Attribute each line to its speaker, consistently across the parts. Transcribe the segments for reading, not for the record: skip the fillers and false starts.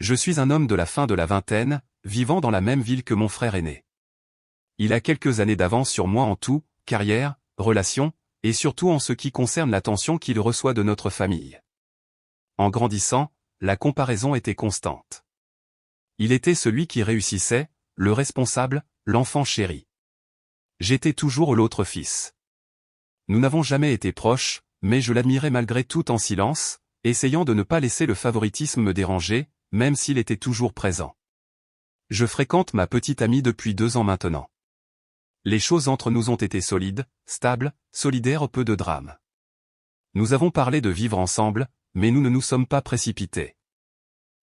Speaker 1: Je suis un homme de la fin de la vingtaine, vivant dans la même ville que mon frère aîné. Il a quelques années d'avance sur moi en tout, carrière, relations, et surtout en ce qui concerne l'attention qu'il reçoit de notre famille. En grandissant, la comparaison était constante. Il était celui qui réussissait, le responsable, l'enfant chéri. J'étais toujours l'autre fils. Nous n'avons jamais été proches, mais je l'admirais malgré tout en silence, essayant de ne pas laisser le favoritisme me déranger, même s'il était toujours présent. Je fréquente ma petite amie depuis 2 ans maintenant. Les choses entre nous ont été solides, stables, solidaires, peu de drames. Nous avons parlé de vivre ensemble, mais nous ne nous sommes pas précipités.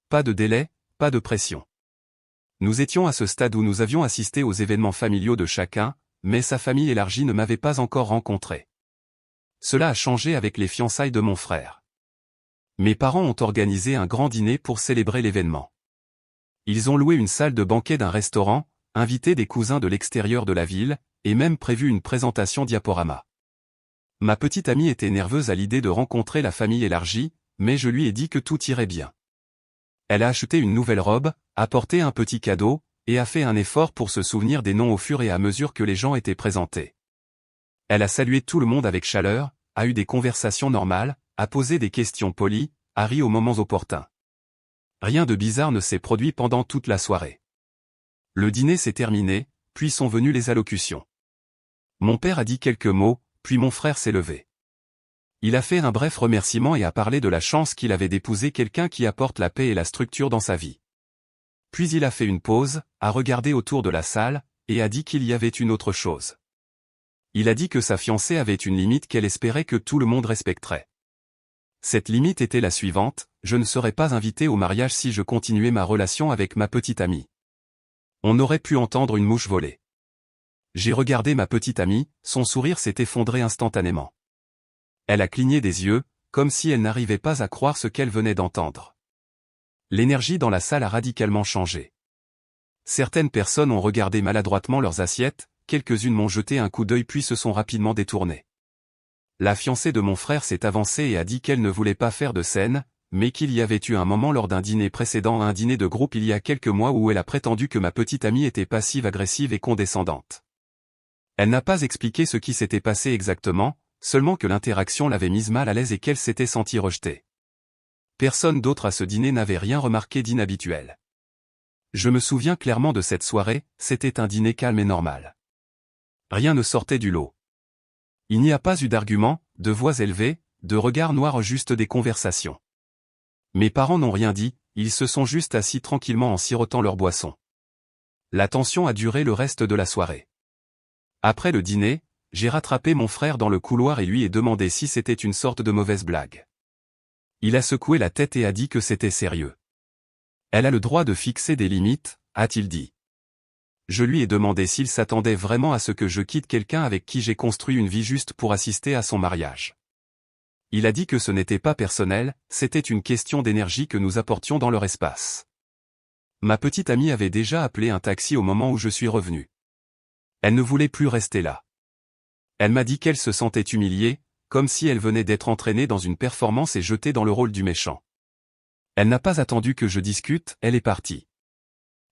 Speaker 1: Pas de délai, pas de pression. Nous étions à ce stade où nous avions assisté aux événements familiaux de chacun, mais sa famille élargie ne m'avait pas encore rencontré. Cela a changé avec les fiançailles de mon frère. Mes parents ont organisé un grand dîner pour célébrer l'événement. Ils ont loué une salle de banquet d'un restaurant, invité des cousins de l'extérieur de la ville, et même prévu une présentation diaporama. Ma petite amie était nerveuse à l'idée de rencontrer la famille élargie, mais je lui ai dit que tout irait bien. Elle a acheté une nouvelle robe, apporté un petit cadeau, et a fait un effort pour se souvenir des noms au fur et à mesure que les gens étaient présentés. Elle a salué tout le monde avec chaleur, a eu des conversations normales, a posé des questions polies, a ri aux moments opportuns. Rien de bizarre ne s'est produit pendant toute la soirée. Le dîner s'est terminé, puis sont venues les allocutions. Mon père a dit quelques mots, puis mon frère s'est levé. Il a fait un bref remerciement et a parlé de la chance qu'il avait d'épouser quelqu'un qui apporte la paix et la structure dans sa vie. Puis il a fait une pause, a regardé autour de la salle, et a dit qu'il y avait une autre chose. Il a dit que sa fiancée avait une limite qu'elle espérait que tout le monde respecterait. Cette limite était la suivante: je ne serais pas invité au mariage si je continuais ma relation avec ma petite amie. On aurait pu entendre une mouche voler. J'ai regardé ma petite amie, son sourire s'est effondré instantanément. Elle a cligné des yeux, comme si elle n'arrivait pas à croire ce qu'elle venait d'entendre. L'énergie dans la salle a radicalement changé. Certaines personnes ont regardé maladroitement leurs assiettes, quelques-unes m'ont jeté un coup d'œil puis se sont rapidement détournées. La fiancée de mon frère s'est avancée et a dit qu'elle ne voulait pas faire de scène, mais qu'il y avait eu un moment lors d'un dîner précédent à un dîner de groupe il y a quelques mois où elle a prétendu que ma petite amie était passive-agressive et condescendante. Elle n'a pas expliqué ce qui s'était passé exactement, seulement que l'interaction l'avait mise mal à l'aise et qu'elle s'était sentie rejetée. Personne d'autre à ce dîner n'avait rien remarqué d'inhabituel. Je me souviens clairement de cette soirée, c'était un dîner calme et normal. Rien ne sortait du lot. Il n'y a pas eu d'arguments, de voix élevées, de regards noirs, juste des conversations. Mes parents n'ont rien dit, ils se sont juste assis tranquillement en sirotant leur boisson. La tension a duré le reste de la soirée. Après le dîner, j'ai rattrapé mon frère dans le couloir et lui ai demandé si c'était une sorte de mauvaise blague. Il a secoué la tête et a dit que c'était sérieux. Elle a le droit de fixer des limites, a-t-il dit. Je lui ai demandé s'il s'attendait vraiment à ce que je quitte quelqu'un avec qui j'ai construit une vie juste pour assister à son mariage. Il a dit que ce n'était pas personnel, c'était une question d'énergie que nous apportions dans leur espace. Ma petite amie avait déjà appelé un taxi au moment où je suis revenu. Elle ne voulait plus rester là. Elle m'a dit qu'elle se sentait humiliée, comme si elle venait d'être entraînée dans une performance et jetée dans le rôle du méchant. Elle n'a pas attendu que je discute, elle est partie.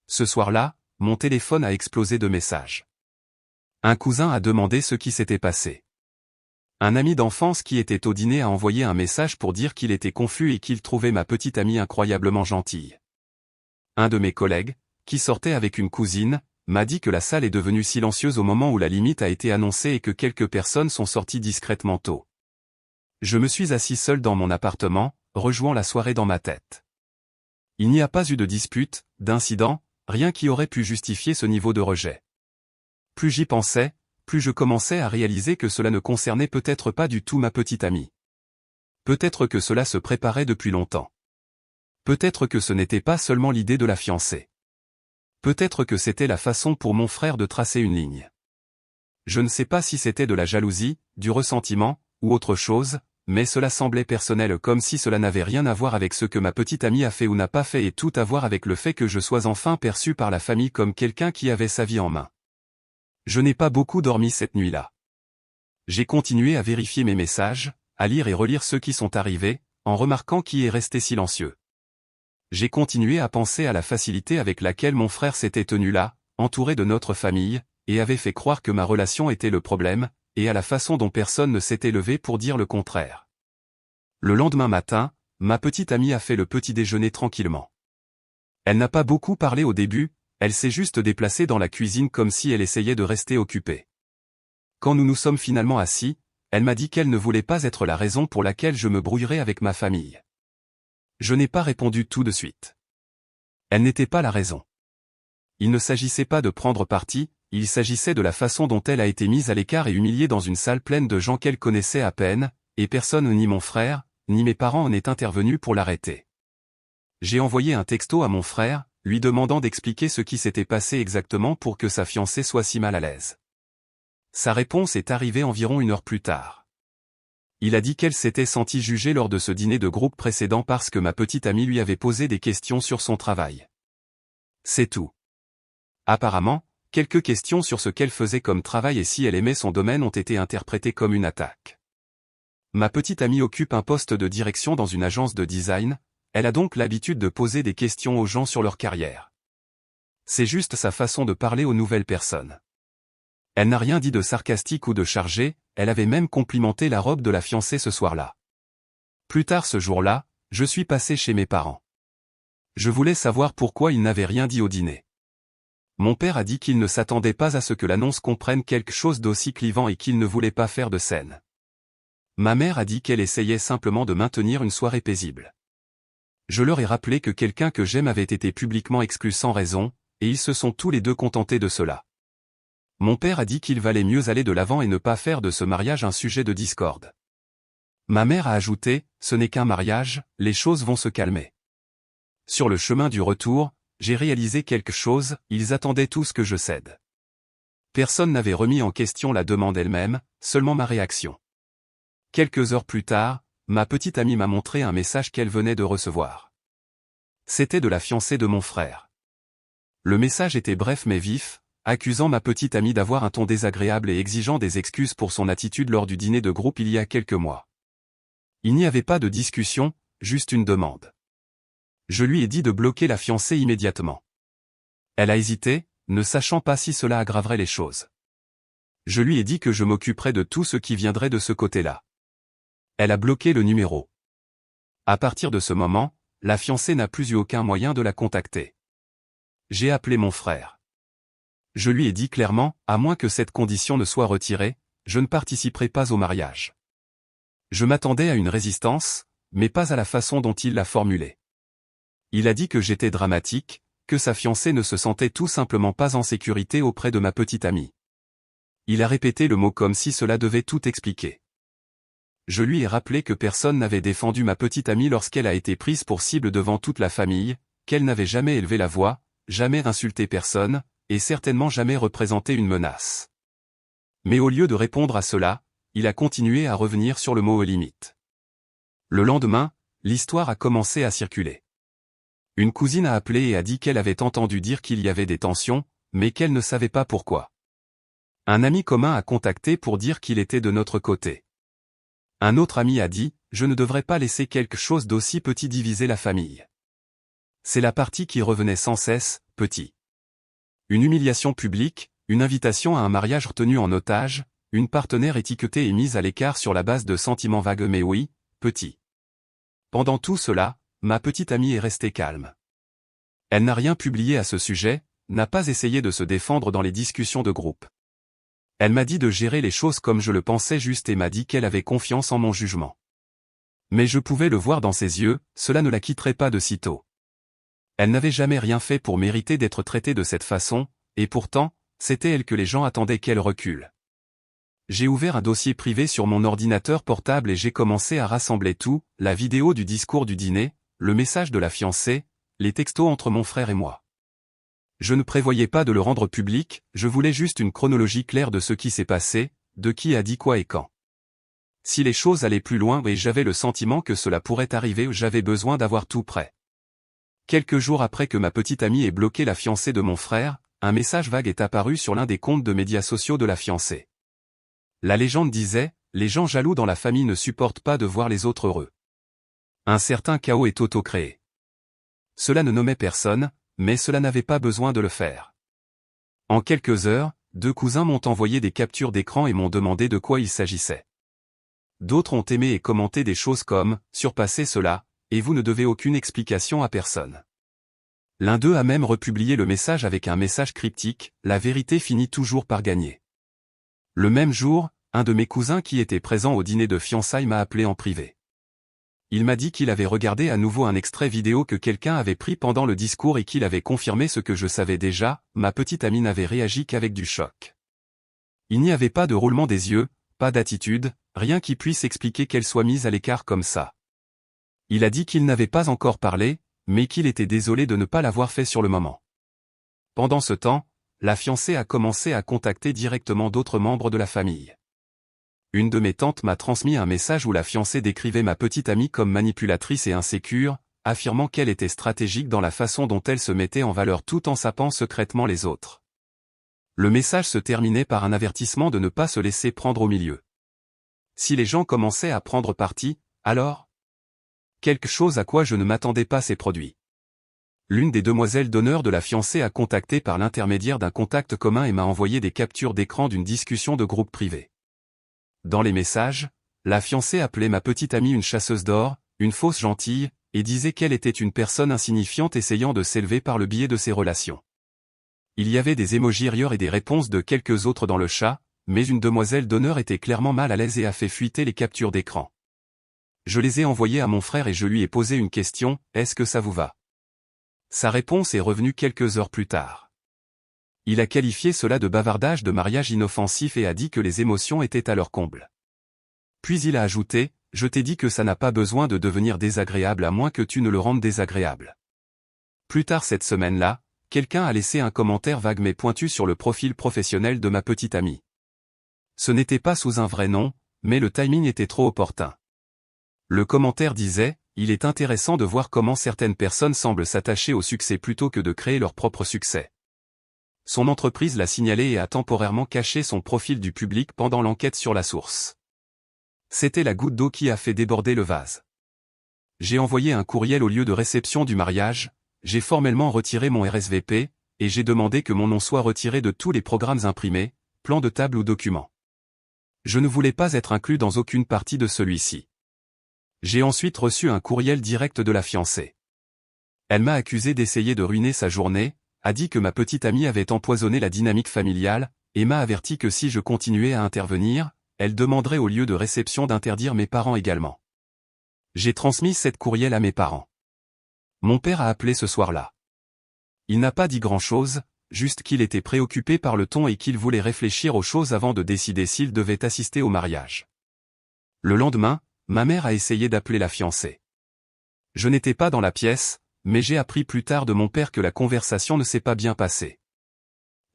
Speaker 1: Ce soir-là, mon téléphone a explosé de messages. Un cousin a demandé ce qui s'était passé. Un ami d'enfance qui était au dîner a envoyé un message pour dire qu'il était confus et qu'il trouvait ma petite amie incroyablement gentille. Un de mes collègues, qui sortait avec une cousine, m'a dit que la salle est devenue silencieuse au moment où la limite a été annoncée et que quelques personnes sont sorties discrètement tôt. Je me suis assis seul dans mon appartement, rejouant la soirée dans ma tête. Il n'y a pas eu de dispute, d'incident, rien qui aurait pu justifier ce niveau de rejet. Plus j'y pensais, plus je commençais à réaliser que cela ne concernait peut-être pas du tout ma petite amie. Peut-être que cela se préparait depuis longtemps. Peut-être que ce n'était pas seulement l'idée de la fiancée. Peut-être que c'était la façon pour mon frère de tracer une ligne. Je ne sais pas si c'était de la jalousie, du ressentiment, ou autre chose, mais cela semblait personnel, comme si cela n'avait rien à voir avec ce que ma petite amie a fait ou n'a pas fait et tout à voir avec le fait que je sois enfin perçu par la famille comme quelqu'un qui avait sa vie en main. Je n'ai pas beaucoup dormi cette nuit-là. J'ai continué à vérifier mes messages, à lire et relire ceux qui sont arrivés, en remarquant qui est resté silencieux. J'ai continué à penser à la facilité avec laquelle mon frère s'était tenu là, entouré de notre famille, et avait fait croire que ma relation était le problème, et à la façon dont personne ne s'était levé pour dire le contraire. Le lendemain matin, ma petite amie a fait le petit déjeuner tranquillement. Elle n'a pas beaucoup parlé au début, elle s'est juste déplacée dans la cuisine comme si elle essayait de rester occupée. Quand nous nous sommes finalement assis, elle m'a dit qu'elle ne voulait pas être la raison pour laquelle je me brouillerais avec ma famille. Je n'ai pas répondu tout de suite. Elle n'était pas la raison. Il ne s'agissait pas de prendre parti, il s'agissait de la façon dont elle a été mise à l'écart et humiliée dans une salle pleine de gens qu'elle connaissait à peine, et personne ni mon frère, ni mes parents n'est intervenu pour l'arrêter. J'ai envoyé un texto à mon frère, lui demandant d'expliquer ce qui s'était passé exactement pour que sa fiancée soit si mal à l'aise. Sa réponse est arrivée environ 1 heure plus tard. Il a dit qu'elle s'était sentie jugée lors de ce dîner de groupe précédent parce que ma petite amie lui avait posé des questions sur son travail. C'est tout. Apparemment, quelques questions sur ce qu'elle faisait comme travail et si elle aimait son domaine ont été interprétées comme une attaque. Ma petite amie occupe un poste de direction dans une agence de design, elle a donc l'habitude de poser des questions aux gens sur leur carrière. C'est juste sa façon de parler aux nouvelles personnes. Elle n'a rien dit de sarcastique ou de chargé, elle avait même complimenté la robe de la fiancée ce soir-là. Plus tard ce jour-là, je suis passé chez mes parents. Je voulais savoir pourquoi ils n'avaient rien dit au dîner. Mon père a dit qu'il ne s'attendait pas à ce que l'annonce comprenne quelque chose d'aussi clivant et qu'il ne voulait pas faire de scène. Ma mère a dit qu'elle essayait simplement de maintenir une soirée paisible. Je leur ai rappelé que quelqu'un que j'aime avait été publiquement exclu sans raison, et ils se sont tous les deux contentés de cela. Mon père a dit qu'il valait mieux aller de l'avant et ne pas faire de ce mariage un sujet de discorde. Ma mère a ajouté, ce n'est qu'un mariage, les choses vont se calmer. Sur le chemin du retour, j'ai réalisé quelque chose, ils attendaient tous que je cède. Personne n'avait remis en question la demande elle-même, seulement ma réaction. Quelques heures plus tard, ma petite amie m'a montré un message qu'elle venait de recevoir. C'était de la fiancée de mon frère. Le message était bref mais vif, accusant ma petite amie d'avoir un ton désagréable et exigeant des excuses pour son attitude lors du dîner de groupe il y a quelques mois. Il n'y avait pas de discussion, juste une demande. Je lui ai dit de bloquer la fiancée immédiatement. Elle a hésité, ne sachant pas si cela aggraverait les choses. Je lui ai dit que je m'occuperais de tout ce qui viendrait de ce côté-là. Elle a bloqué le numéro. À partir de ce moment, la fiancée n'a plus eu aucun moyen de la contacter. J'ai appelé mon frère. Je lui ai dit clairement, à moins que cette condition ne soit retirée, je ne participerai pas au mariage. Je m'attendais à une résistance, mais pas à la façon dont il l'a formulée. Il a dit que j'étais dramatique, que sa fiancée ne se sentait tout simplement pas en sécurité auprès de ma petite amie. Il a répété le mot comme si cela devait tout expliquer. Je lui ai rappelé que personne n'avait défendu ma petite amie lorsqu'elle a été prise pour cible devant toute la famille, qu'elle n'avait jamais élevé la voix, jamais insulté personne, et certainement jamais représenté une menace. Mais au lieu de répondre à cela, il a continué à revenir sur le mot aux limites. Le lendemain, l'histoire a commencé à circuler. Une cousine a appelé et a dit qu'elle avait entendu dire qu'il y avait des tensions, mais qu'elle ne savait pas pourquoi. Un ami commun a contacté pour dire qu'il était de notre côté. Un autre ami a dit, je ne devrais pas laisser quelque chose d'aussi petit diviser la famille. C'est la partie qui revenait sans cesse, petit. Une humiliation publique, une invitation à un mariage retenu en otage, une partenaire étiquetée et mise à l'écart sur la base de sentiments vagues mais oui, petit. Pendant tout cela, ma petite amie est restée calme. Elle n'a rien publié à ce sujet, n'a pas essayé de se défendre dans les discussions de groupe. Elle m'a dit de gérer les choses comme je le pensais juste et m'a dit qu'elle avait confiance en mon jugement. Mais je pouvais le voir dans ses yeux, cela ne la quitterait pas de sitôt. Elle n'avait jamais rien fait pour mériter d'être traitée de cette façon, et pourtant, c'était elle que les gens attendaient qu'elle recule. J'ai ouvert un dossier privé sur mon ordinateur portable et j'ai commencé à rassembler tout, la vidéo du discours du dîner, le message de la fiancée, les textos entre mon frère et moi. Je ne prévoyais pas de le rendre public, je voulais juste une chronologie claire de ce qui s'est passé, de qui a dit quoi et quand. Si les choses allaient plus loin et j'avais le sentiment que cela pourrait arriver, j'avais besoin d'avoir tout prêt. Quelques jours après que ma petite amie ait bloqué la fiancée de mon frère, un message vague est apparu sur l'un des comptes de médias sociaux de la fiancée. La légende disait, les gens jaloux dans la famille ne supportent pas de voir les autres heureux. Un certain chaos est auto-créé. Cela ne nommait personne, mais cela n'avait pas besoin de le faire. En quelques heures, 2 cousins m'ont envoyé des captures d'écran et m'ont demandé de quoi il s'agissait. D'autres ont aimé et commenté des choses comme « surpassez cela » et « vous ne devez aucune explication à personne ». L'un d'eux a même republié le message avec un message cryptique « La vérité finit toujours par gagner ». Le même jour, un de mes cousins qui était présent au dîner de fiançailles m'a appelé en privé. Il m'a dit qu'il avait regardé à nouveau un extrait vidéo que quelqu'un avait pris pendant le discours et qu'il avait confirmé ce que je savais déjà, ma petite amie n'avait réagi qu'avec du choc. Il n'y avait pas de roulement des yeux, pas d'attitude, rien qui puisse expliquer qu'elle soit mise à l'écart comme ça. Il a dit qu'il n'avait pas encore parlé, mais qu'il était désolé de ne pas l'avoir fait sur le moment. Pendant ce temps, la fiancée a commencé à contacter directement d'autres membres de la famille. Une de mes tantes m'a transmis un message où la fiancée décrivait ma petite amie comme manipulatrice et insécure, affirmant qu'elle était stratégique dans la façon dont elle se mettait en valeur tout en sapant secrètement les autres. Le message se terminait par un avertissement de ne pas se laisser prendre au milieu. Si les gens commençaient à prendre parti, alors quelque chose à quoi je ne m'attendais pas s'est produit. L'une des demoiselles d'honneur de la fiancée a contacté par l'intermédiaire d'un contact commun et m'a envoyé des captures d'écran d'une discussion de groupe privé. Dans les messages, la fiancée appelait ma petite amie une chasseuse d'or, une fausse gentille, et disait qu'elle était une personne insignifiante essayant de s'élever par le biais de ses relations. Il y avait des émojis rires et des réponses de quelques autres dans le chat, mais une demoiselle d'honneur était clairement mal à l'aise et a fait fuiter les captures d'écran. Je les ai envoyées à mon frère et je lui ai posé une question, « Est-ce que ça vous va ?» Sa réponse est revenue quelques heures plus tard. Il a qualifié cela de bavardage de mariage inoffensif et a dit que les émotions étaient à leur comble. Puis il a ajouté, « Je t'ai dit que ça n'a pas besoin de devenir désagréable à moins que tu ne le rendes désagréable. » Plus tard cette semaine-là, quelqu'un a laissé un commentaire vague mais pointu sur le profil professionnel de ma petite amie. Ce n'était pas sous un vrai nom, mais le timing était trop opportun. Le commentaire disait, « Il est intéressant de voir comment certaines personnes semblent s'attacher au succès plutôt que de créer leur propre succès. » Son entreprise l'a signalé et a temporairement caché son profil du public pendant l'enquête sur la source. C'était la goutte d'eau qui a fait déborder le vase. J'ai envoyé un courriel au lieu de réception du mariage, j'ai formellement retiré mon RSVP, et j'ai demandé que mon nom soit retiré de tous les programmes imprimés, plans de table ou documents. Je ne voulais pas être inclus dans aucune partie de celui-ci. J'ai ensuite reçu un courriel direct de la fiancée. Elle m'a accusé d'essayer de ruiner sa journée, a dit que ma petite amie avait empoisonné la dynamique familiale, et m'a averti que si je continuais à intervenir, elle demanderait au lieu de réception d'interdire mes parents également. J'ai transmis cette courriel à mes parents. Mon père a appelé ce soir-là. Il n'a pas dit grand-chose, juste qu'il était préoccupé par le ton et qu'il voulait réfléchir aux choses avant de décider s'il devait assister au mariage. Le lendemain, ma mère a essayé d'appeler la fiancée. Je n'étais pas dans la pièce, mais j'ai appris plus tard de mon père que la conversation ne s'est pas bien passée.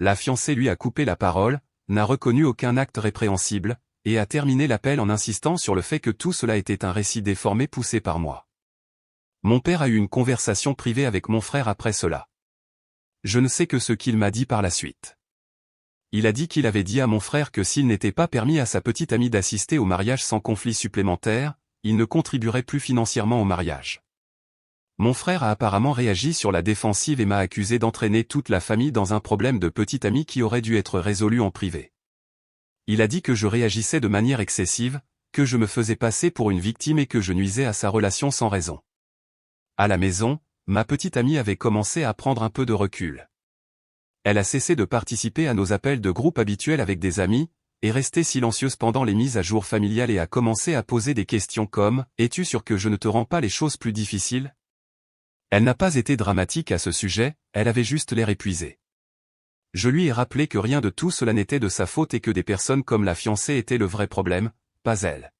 Speaker 1: La fiancée lui a coupé la parole, n'a reconnu aucun acte répréhensible, et a terminé l'appel en insistant sur le fait que tout cela était un récit déformé poussé par moi. Mon père a eu une conversation privée avec mon frère après cela. Je ne sais que ce qu'il m'a dit par la suite. Il a dit qu'il avait dit à mon frère que s'il n'était pas permis à sa petite amie d'assister au mariage sans conflit supplémentaire, il ne contribuerait plus financièrement au mariage. Mon frère a apparemment réagi sur la défensive et m'a accusé d'entraîner toute la famille dans un problème de petite amie qui aurait dû être résolu en privé. Il a dit que je réagissais de manière excessive, que je me faisais passer pour une victime et que je nuisais à sa relation sans raison. À la maison, ma petite amie avait commencé à prendre un peu de recul. Elle a cessé de participer à nos appels de groupe habituels avec des amis, est restée silencieuse pendant les mises à jour familiales et a commencé à poser des questions comme « Es-tu sûr que je ne te rends pas les choses plus difficiles ?» Elle n'a pas été dramatique à ce sujet, elle avait juste l'air épuisée. Je lui ai rappelé que rien de tout cela n'était de sa faute et que des personnes comme la fiancée étaient le vrai problème, pas elle.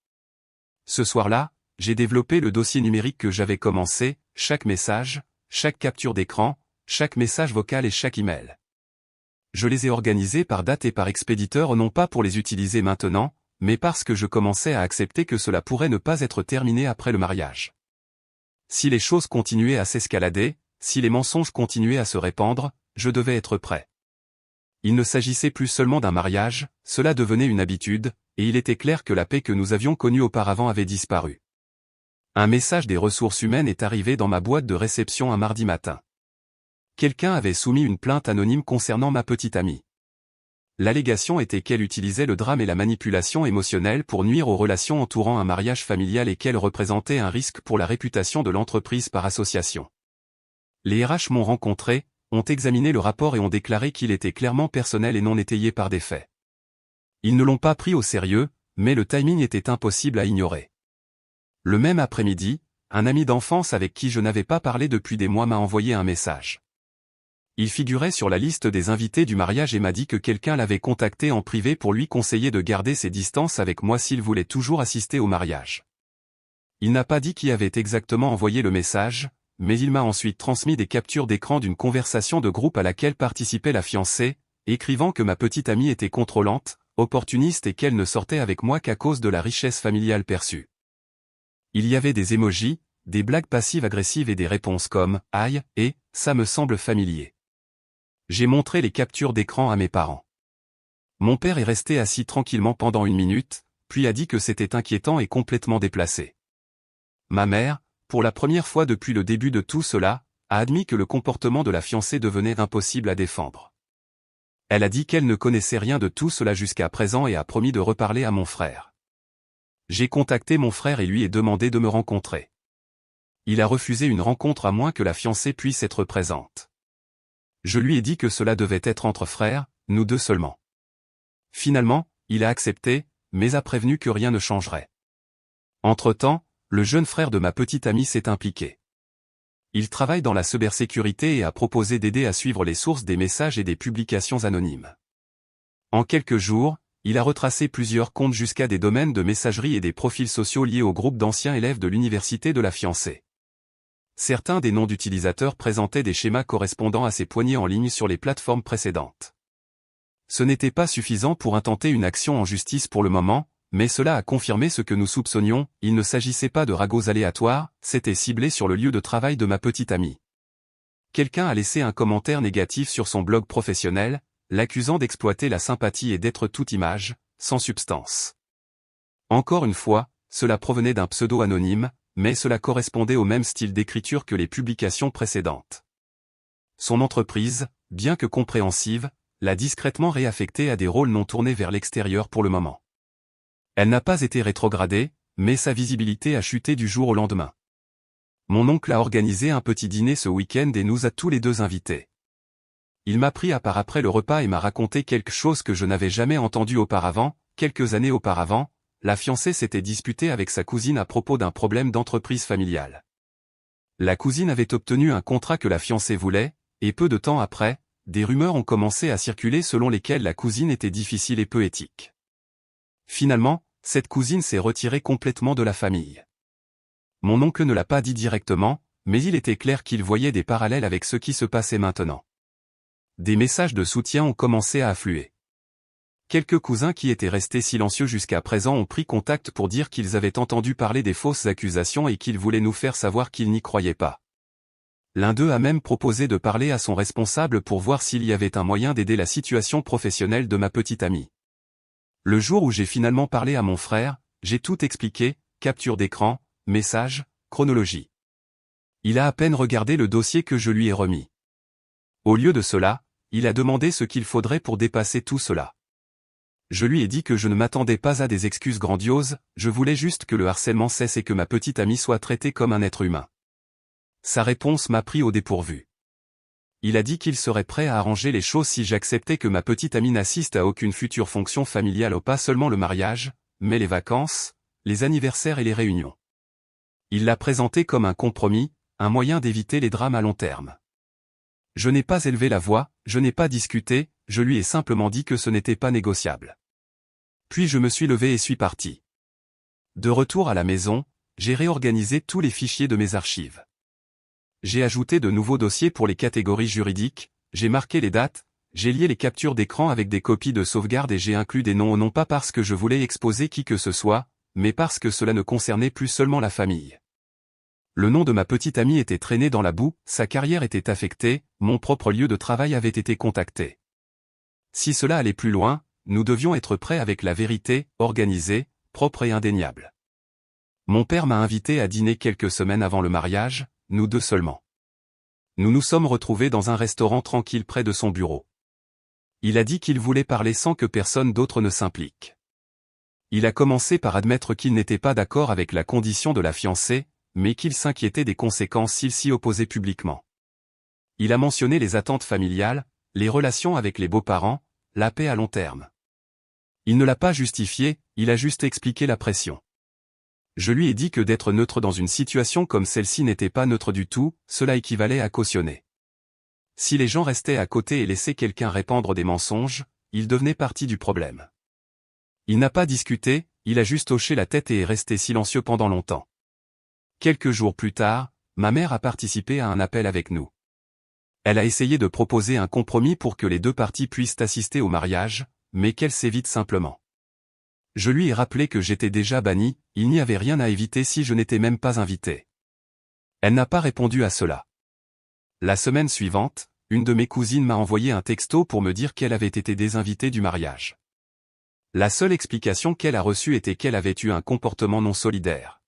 Speaker 1: Ce soir-là, j'ai développé le dossier numérique que j'avais commencé, chaque message, chaque capture d'écran, chaque message vocal et chaque email. Je les ai organisés par date et par expéditeur non pas pour les utiliser maintenant, mais parce que je commençais à accepter que cela pourrait ne pas être terminé après le mariage. Si les choses continuaient à s'escalader, si les mensonges continuaient à se répandre, je devais être prêt. Il ne s'agissait plus seulement d'un mariage, cela devenait une habitude, et il était clair que la paix que nous avions connue auparavant avait disparu. Un message des ressources humaines est arrivé dans ma boîte de réception un mardi matin. Quelqu'un avait soumis une plainte anonyme concernant ma petite amie. L'allégation était qu'elle utilisait le drame et la manipulation émotionnelle pour nuire aux relations entourant un mariage familial et qu'elle représentait un risque pour la réputation de l'entreprise par association. Les RH m'ont rencontré, ont examiné le rapport et ont déclaré qu'il était clairement personnel et non étayé par des faits. Ils ne l'ont pas pris au sérieux, mais le timing était impossible à ignorer. Le même après-midi, un ami d'enfance avec qui je n'avais pas parlé depuis des mois m'a envoyé un message. Il figurait sur la liste des invités du mariage et m'a dit que quelqu'un l'avait contacté en privé pour lui conseiller de garder ses distances avec moi s'il voulait toujours assister au mariage. Il n'a pas dit qui avait exactement envoyé le message, mais il m'a ensuite transmis des captures d'écran d'une conversation de groupe à laquelle participait la fiancée, écrivant que ma petite amie était contrôlante, opportuniste et qu'elle ne sortait avec moi qu'à cause de la richesse familiale perçue. Il y avait des émojis, des blagues passives-agressives et des réponses comme « aïe » et « ça me semble familier ». J'ai montré les captures d'écran à mes parents. Mon père est resté assis tranquillement pendant 1 minute, puis a dit que c'était inquiétant et complètement déplacé. Ma mère, pour la première fois depuis le début de tout cela, a admis que le comportement de la fiancée devenait impossible à défendre. Elle a dit qu'elle ne connaissait rien de tout cela jusqu'à présent et a promis de reparler à mon frère. J'ai contacté mon frère et lui ai demandé de me rencontrer. Il a refusé une rencontre à moins que la fiancée puisse être présente. Je lui ai dit que cela devait être entre frères, nous deux seulement. Finalement, il a accepté, mais a prévenu que rien ne changerait. Entre-temps, le jeune frère de ma petite amie s'est impliqué. Il travaille dans la cybersécurité et a proposé d'aider à suivre les sources des messages et des publications anonymes. En quelques jours, il a retracé plusieurs comptes jusqu'à des domaines de messagerie et des profils sociaux liés au groupe d'anciens élèves de l'université de la fiancée. Certains des noms d'utilisateurs présentaient des schémas correspondant à ces poignées en ligne sur les plateformes précédentes. Ce n'était pas suffisant pour intenter une action en justice pour le moment, mais cela a confirmé ce que nous soupçonnions, il ne s'agissait pas de ragots aléatoires, c'était ciblé sur le lieu de travail de ma petite amie. Quelqu'un a laissé un commentaire négatif sur son blog professionnel, l'accusant d'exploiter la sympathie et d'être toute image, sans substance. Encore une fois, cela provenait d'un pseudo anonyme, mais cela correspondait au même style d'écriture que les publications précédentes. Son entreprise, bien que compréhensive, l'a discrètement réaffectée à des rôles non tournés vers l'extérieur pour le moment. Elle n'a pas été rétrogradée, mais sa visibilité a chuté du jour au lendemain. Mon oncle a organisé un petit dîner ce week-end et nous a tous les deux invités. Il m'a pris à part après le repas et m'a raconté quelque chose que je n'avais jamais entendu auparavant. Quelques années auparavant, la fiancée s'était disputée avec sa cousine à propos d'un problème d'entreprise familiale. La cousine avait obtenu un contrat que la fiancée voulait, et peu de temps après, des rumeurs ont commencé à circuler selon lesquelles la cousine était difficile et peu éthique. Finalement, cette cousine s'est retirée complètement de la famille. Mon oncle ne l'a pas dit directement, mais il était clair qu'il voyait des parallèles avec ce qui se passait maintenant. Des messages de soutien ont commencé à affluer. Quelques cousins qui étaient restés silencieux jusqu'à présent ont pris contact pour dire qu'ils avaient entendu parler des fausses accusations et qu'ils voulaient nous faire savoir qu'ils n'y croyaient pas. L'un d'eux a même proposé de parler à son responsable pour voir s'il y avait un moyen d'aider la situation professionnelle de ma petite amie. Le jour où j'ai finalement parlé à mon frère, j'ai tout expliqué, capture d'écran, message, chronologie. Il a à peine regardé le dossier que je lui ai remis. Au lieu de cela, il a demandé ce qu'il faudrait pour dépasser tout cela. Je lui ai dit que je ne m'attendais pas à des excuses grandioses, je voulais juste que le harcèlement cesse et que ma petite amie soit traitée comme un être humain. Sa réponse m'a pris au dépourvu. Il a dit qu'il serait prêt à arranger les choses si j'acceptais que ma petite amie n'assiste à aucune future fonction familiale ou pas seulement le mariage, mais les vacances, les anniversaires et les réunions. Il l'a présenté comme un compromis, un moyen d'éviter les drames à long terme. Je n'ai pas élevé la voix, je n'ai pas discuté, je lui ai simplement dit que ce n'était pas négociable. Puis je me suis levé et suis parti. De retour à la maison, j'ai réorganisé tous les fichiers de mes archives. J'ai ajouté de nouveaux dossiers pour les catégories juridiques, j'ai marqué les dates, j'ai lié les captures d'écran avec des copies de sauvegarde et j'ai inclus des noms non pas parce que je voulais exposer qui que ce soit, mais parce que cela ne concernait plus seulement la famille. Le nom de ma petite amie était traîné dans la boue, sa carrière était affectée, mon propre lieu de travail avait été contacté. Si cela allait plus loin, nous devions être prêts avec la vérité, organisée, propre et indéniable. Mon père m'a invité à dîner quelques semaines avant le mariage, nous deux seulement. Nous nous sommes retrouvés dans un restaurant tranquille près de son bureau. Il a dit qu'il voulait parler sans que personne d'autre ne s'implique. Il a commencé par admettre qu'il n'était pas d'accord avec la condition de la fiancée, mais qu'il s'inquiétait des conséquences s'il s'y opposait publiquement. Il a mentionné les attentes familiales, les relations avec les beaux-parents, la paix à long terme. Il ne l'a pas justifié, il a juste expliqué la pression. Je lui ai dit que d'être neutre dans une situation comme celle-ci n'était pas neutre du tout, cela équivalait à cautionner. Si les gens restaient à côté et laissaient quelqu'un répandre des mensonges, ils devenaient partie du problème. Il n'a pas discuté, il a juste hoché la tête et est resté silencieux pendant longtemps. Quelques jours plus tard, ma mère a participé à un appel avec nous. Elle a essayé de proposer un compromis pour que les deux parties puissent assister au mariage, mais qu'elle s'évite simplement. Je lui ai rappelé que j'étais déjà banni, il n'y avait rien à éviter si je n'étais même pas invité. Elle n'a pas répondu à cela. La semaine suivante, une de mes cousines m'a envoyé un texto pour me dire qu'elle avait été désinvitée du mariage. La seule explication qu'elle a reçue était qu'elle avait eu un comportement non solidaire.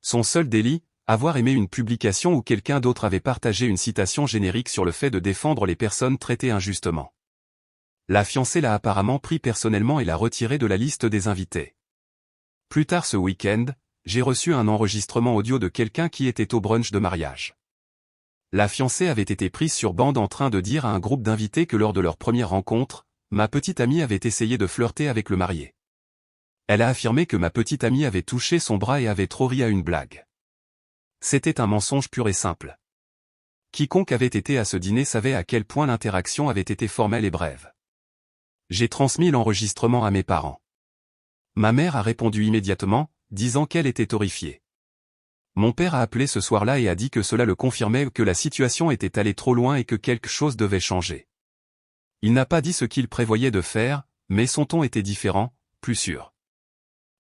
Speaker 1: Son seul délit, avoir aimé une publication où quelqu'un d'autre avait partagé une citation générique sur le fait de défendre les personnes traitées injustement. La fiancée l'a apparemment pris personnellement et l'a retiré de la liste des invités. Plus tard ce week-end, j'ai reçu un enregistrement audio de quelqu'un qui était au brunch de mariage. La fiancée avait été prise sur bande en train de dire à un groupe d'invités que lors de leur première rencontre, ma petite amie avait essayé de flirter avec le marié. Elle a affirmé que ma petite amie avait touché son bras et avait trop ri à une blague. C'était un mensonge pur et simple. Quiconque avait été à ce dîner savait à quel point l'interaction avait été formelle et brève. J'ai transmis l'enregistrement à mes parents. Ma mère a répondu immédiatement, disant qu'elle était horrifiée. Mon père a appelé ce soir-là et a dit que cela le confirmait, que la situation était allée trop loin et que quelque chose devait changer. Il n'a pas dit ce qu'il prévoyait de faire, mais son ton était différent, plus sûr.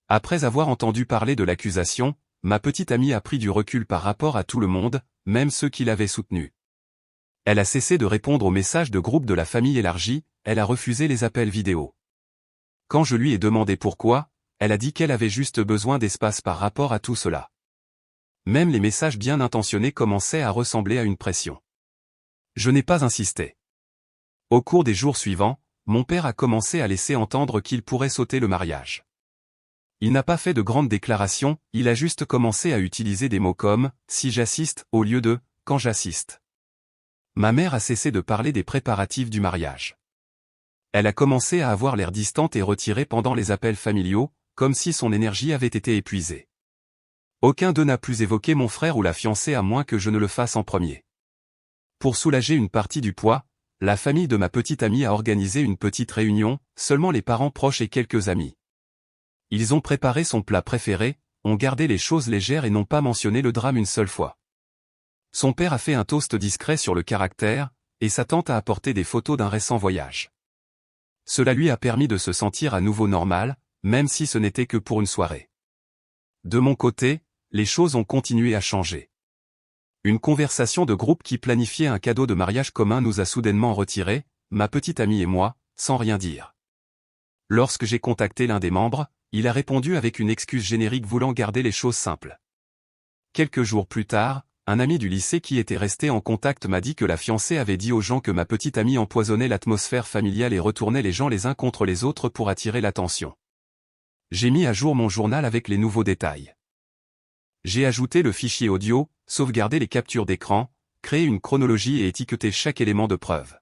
Speaker 1: Après avoir entendu parler de l'accusation, ma petite amie a pris du recul par rapport à tout le monde, même ceux qui l'avaient soutenue. Elle a cessé de répondre aux messages de groupe de la famille élargie, elle a refusé les appels vidéo. Quand je lui ai demandé pourquoi, elle a dit qu'elle avait juste besoin d'espace par rapport à tout cela. Même les messages bien intentionnés commençaient à ressembler à une pression. Je n'ai pas insisté. Au cours des jours suivants, mon père a commencé à laisser entendre qu'il pourrait sauter le mariage. Il n'a pas fait de grandes déclarations, il a juste commencé à utiliser des mots comme « si j'assiste » au lieu de « quand j'assiste ». Ma mère a cessé de parler des préparatifs du mariage. Elle a commencé à avoir l'air distante et retirée pendant les appels familiaux, comme si son énergie avait été épuisée. Aucun d'eux n'a plus évoqué mon frère ou la fiancée à moins que je ne le fasse en premier. Pour soulager une partie du poids, la famille de ma petite amie a organisé une petite réunion, seulement les parents proches et quelques amis. Ils ont préparé son plat préféré, ont gardé les choses légères et n'ont pas mentionné le drame une seule fois. Son père a fait un toast discret sur le caractère, et sa tante a apporté des photos d'un récent voyage. Cela lui a permis de se sentir à nouveau normal, même si ce n'était que pour une soirée. De mon côté, les choses ont continué à changer. Une conversation de groupe qui planifiait un cadeau de mariage commun nous a soudainement retirés, ma petite amie et moi, sans rien dire. Lorsque j'ai contacté l'un des membres, il a répondu avec une excuse générique voulant garder les choses simples. Quelques jours plus tard, un ami du lycée qui était resté en contact m'a dit que la fiancée avait dit aux gens que ma petite amie empoisonnait l'atmosphère familiale et retournait les gens les uns contre les autres pour attirer l'attention. J'ai mis à jour mon journal avec les nouveaux détails. J'ai ajouté le fichier audio, sauvegardé les captures d'écran, créé une chronologie et étiqueté chaque élément de preuve.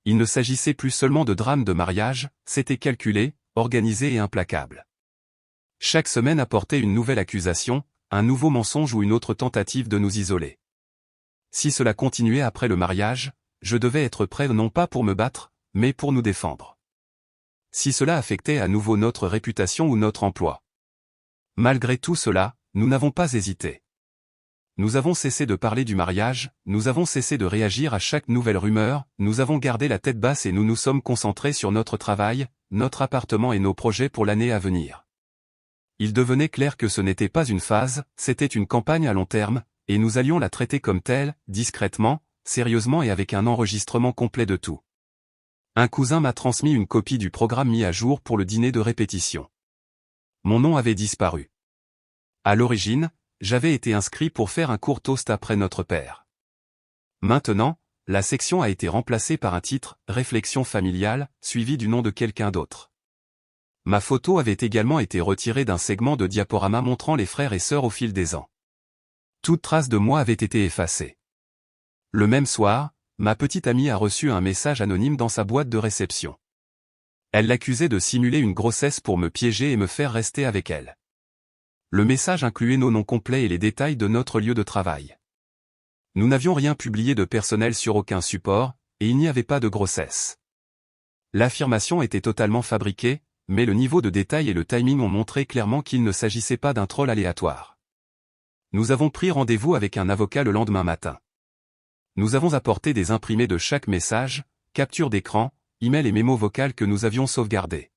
Speaker 1: Il ne s'agissait plus seulement de drame de mariage, c'était calculé, organisé et implacable. Chaque semaine apportait une nouvelle accusation, un nouveau mensonge ou une autre tentative de nous isoler. Si cela continuait après le mariage, je devais être prêt non pas pour me battre, mais pour nous défendre. Si cela affectait à nouveau notre réputation ou notre emploi. Malgré tout cela, nous n'avons pas hésité. Nous avons cessé de parler du mariage, nous avons cessé de réagir à chaque nouvelle rumeur, nous avons gardé la tête basse et nous nous sommes concentrés sur notre travail, notre appartement et nos projets pour l'année à venir. Il devenait clair que ce n'était pas une phase, c'était une campagne à long terme, et nous allions la traiter comme telle, discrètement, sérieusement et avec un enregistrement complet de tout. Un cousin m'a transmis une copie du programme mis à jour pour le dîner de répétition. Mon nom avait disparu. À l'origine, j'avais été inscrit pour faire un court toast après notre père. Maintenant, la section a été remplacée par un titre « Réflexion familiale » suivi du nom de quelqu'un d'autre. Ma photo avait également été retirée d'un segment de diaporama montrant les frères et sœurs au fil des ans. Toute trace de moi avait été effacée. Le même soir, ma petite amie a reçu un message anonyme dans sa boîte de réception. Elle l'accusait de simuler une grossesse pour me piéger et me faire rester avec elle. Le message incluait nos noms complets et les détails de notre lieu de travail. Nous n'avions rien publié de personnel sur aucun support, et il n'y avait pas de grossesse. L'affirmation était totalement fabriquée, mais le niveau de détail et le timing ont montré clairement qu'il ne s'agissait pas d'un troll aléatoire. Nous avons pris rendez-vous avec un avocat le lendemain matin. Nous avons apporté des imprimés de chaque message, capture d'écran, email et mémo vocal que nous avions sauvegardés.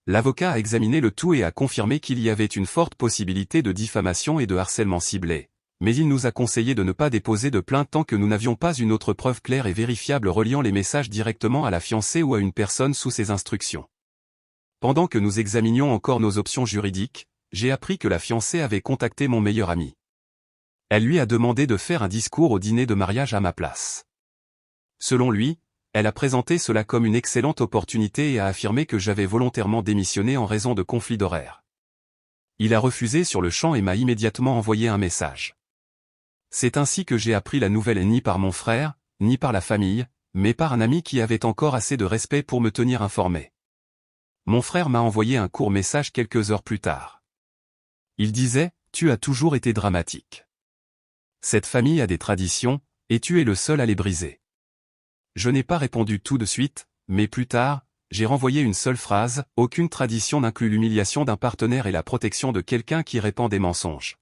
Speaker 1: L'avocat a examiné le tout et a confirmé qu'il y avait une forte possibilité de diffamation et de harcèlement ciblé, mais il nous a conseillé de ne pas déposer de plainte tant que nous n'avions pas une autre preuve claire et vérifiable reliant les messages directement à la fiancée ou à une personne sous ses instructions. Pendant que nous examinions encore nos options juridiques, j'ai appris que la fiancée avait contacté mon meilleur ami. Elle lui a demandé de faire un discours au dîner de mariage à ma place. Selon lui, elle a présenté cela comme une excellente opportunité et a affirmé que j'avais volontairement démissionné en raison de conflits d'horaires. Il a refusé sur le champ et m'a immédiatement envoyé un message. C'est ainsi que j'ai appris la nouvelle ni par mon frère, ni par la famille, mais par un ami qui avait encore assez de respect pour me tenir informé. Mon frère m'a envoyé un court message quelques heures plus tard. Il disait « Tu as toujours été dramatique. Cette famille a des traditions, et tu es le seul à les briser. » Je n'ai pas répondu tout de suite, mais plus tard, j'ai renvoyé une seule phrase « Aucune tradition n'inclut l'humiliation d'un partenaire et la protection de quelqu'un qui répand des mensonges. »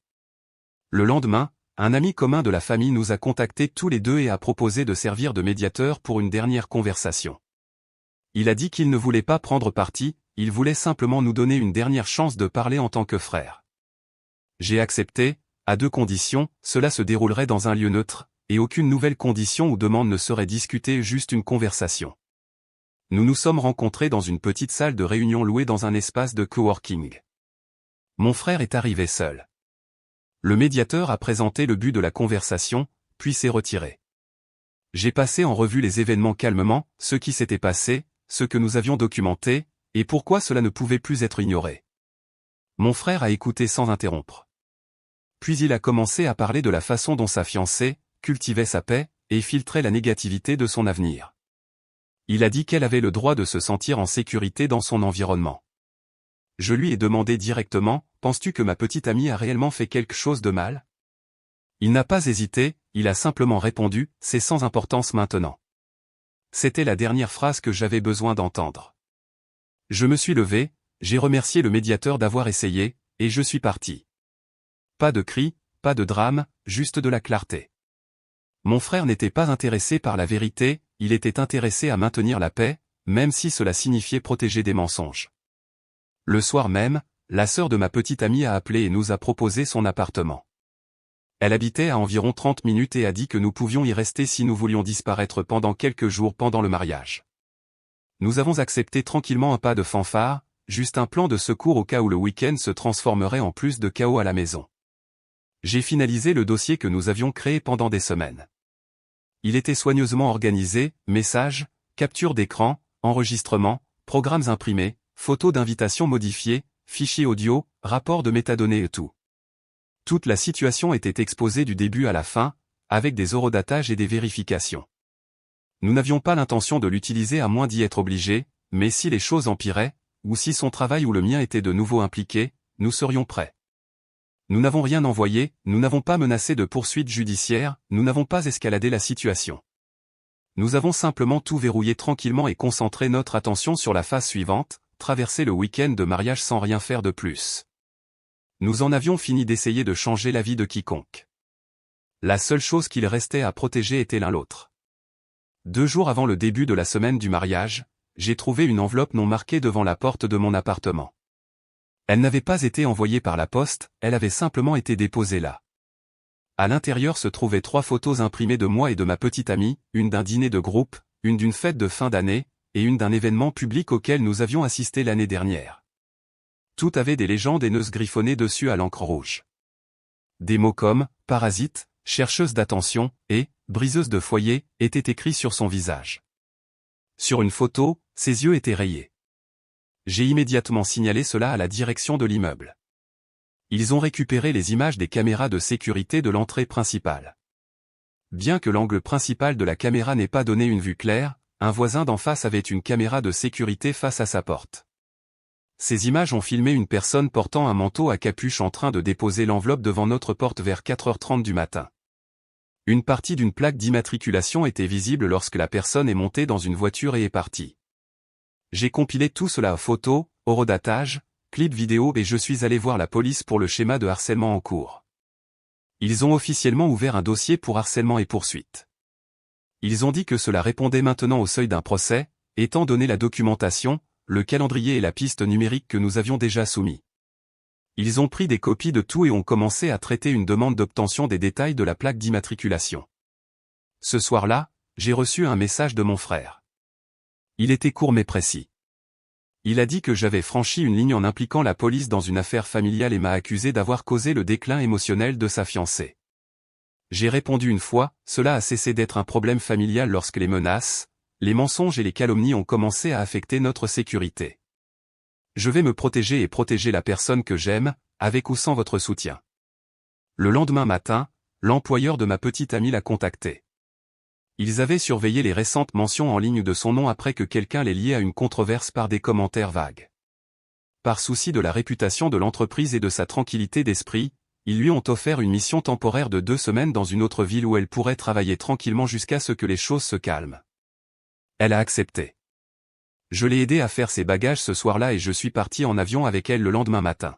Speaker 1: Le lendemain, un ami commun de la famille nous a contactés tous les deux et a proposé de servir de médiateur pour une dernière conversation. Il a dit qu'il ne voulait pas prendre parti, il voulait simplement nous donner une dernière chance de parler en tant que frère. J'ai accepté, à deux conditions, cela se déroulerait dans un lieu neutre, et aucune nouvelle condition ou demande ne serait discutée, juste une conversation. Nous nous sommes rencontrés dans une petite salle de réunion louée dans un espace de coworking. Mon frère est arrivé seul. Le médiateur a présenté le but de la conversation, puis s'est retiré. J'ai passé en revue les événements calmement, ce qui s'était passé, ce que nous avions documenté, et pourquoi cela ne pouvait plus être ignoré. Mon frère a écouté sans interrompre. Puis il a commencé à parler de la façon dont sa fiancée cultivait sa paix et filtrait la négativité de son avenir. Il a dit qu'elle avait le droit de se sentir en sécurité dans son environnement. Je lui ai demandé directement, « Penses-tu que ma petite amie a réellement fait quelque chose de mal ?» Il n'a pas hésité, il a simplement répondu, « C'est sans importance maintenant. » C'était la dernière phrase que j'avais besoin d'entendre. Je me suis levé, j'ai remercié le médiateur d'avoir essayé, et je suis parti. Pas de cris, pas de drame, juste de la clarté. Mon frère n'était pas intéressé par la vérité, il était intéressé à maintenir la paix, même si cela signifiait protéger des mensonges. Le soir même, la sœur de ma petite amie a appelé et nous a proposé son appartement. Elle habitait à environ 30 minutes et a dit que nous pouvions y rester si nous voulions disparaître pendant quelques jours pendant le mariage. Nous avons accepté tranquillement un pas de fanfare, juste un plan de secours au cas où le week-end se transformerait en plus de chaos à la maison. J'ai finalisé le dossier que nous avions créé pendant des semaines. Il était soigneusement organisé, messages, capture d'écran, enregistrements, programmes imprimés, photos d'invitation modifiées, fichiers audio, rapports de métadonnées et tout. Toute la situation était exposée du début à la fin, avec des horodatages et des vérifications. Nous n'avions pas l'intention de l'utiliser à moins d'y être obligés, mais si les choses empiraient, ou si son travail ou le mien était de nouveau impliqué, nous serions prêts. Nous n'avons rien envoyé, nous n'avons pas menacé de poursuites judiciaires, nous n'avons pas escaladé la situation. Nous avons simplement tout verrouillé tranquillement et concentré notre attention sur la phase suivante, traverser le week-end de mariage sans rien faire de plus. Nous en avions fini d'essayer de changer la vie de quiconque. La seule chose qu'il restait à protéger était l'un l'autre. 2 jours avant le début de la semaine du mariage, j'ai trouvé une enveloppe non marquée devant la porte de mon appartement. Elle n'avait pas été envoyée par la poste, elle avait simplement été déposée là. À l'intérieur se trouvaient 3 photos imprimées de moi et de ma petite amie, une d'un dîner de groupe, une d'une fête de fin d'année, et une d'un événement public auquel nous avions assisté l'année dernière. Tout avait des légendes haineuses griffonnées dessus à l'encre rouge. Des mots comme « parasite »,« chercheuse d'attention » et « briseuse de foyer » étaient écrits sur son visage. Sur une photo, ses yeux étaient rayés. J'ai immédiatement signalé cela à la direction de l'immeuble. Ils ont récupéré les images des caméras de sécurité de l'entrée principale. Bien que l'angle principal de la caméra n'ait pas donné une vue claire, un voisin d'en face avait une caméra de sécurité face à sa porte. Ces images ont filmé une personne portant un manteau à capuche en train de déposer l'enveloppe devant notre porte vers 4h30 du matin. Une partie d'une plaque d'immatriculation était visible lorsque la personne est montée dans une voiture et est partie. J'ai compilé tout cela à photos, horodatage, clips vidéo et je suis allé voir la police pour le schéma de harcèlement en cours. Ils ont officiellement ouvert un dossier pour harcèlement et poursuite. Ils ont dit que cela répondait maintenant au seuil d'un procès, étant donné la documentation, le calendrier et la piste numérique que nous avions déjà soumis. Ils ont pris des copies de tout et ont commencé à traiter une demande d'obtention des détails de la plaque d'immatriculation. Ce soir-là, j'ai reçu un message de mon frère. Il était court mais précis. Il a dit que j'avais franchi une ligne en impliquant la police dans une affaire familiale et m'a accusé d'avoir causé le déclin émotionnel de sa fiancée. J'ai répondu une fois, cela a cessé d'être un problème familial lorsque les menaces, les mensonges et les calomnies ont commencé à affecter notre sécurité. Je vais me protéger et protéger la personne que j'aime, avec ou sans votre soutien. Le lendemain matin, l'employeur de ma petite amie l'a contacté. Ils avaient surveillé les récentes mentions en ligne de son nom après que quelqu'un l'ait lié à une controverse par des commentaires vagues. Par souci de la réputation de l'entreprise et de sa tranquillité d'esprit, ils lui ont offert une mission temporaire de 2 semaines dans une autre ville où elle pourrait travailler tranquillement jusqu'à ce que les choses se calment. Elle a accepté. Je l'ai aidée à faire ses bagages ce soir-là et je suis parti en avion avec elle le lendemain matin.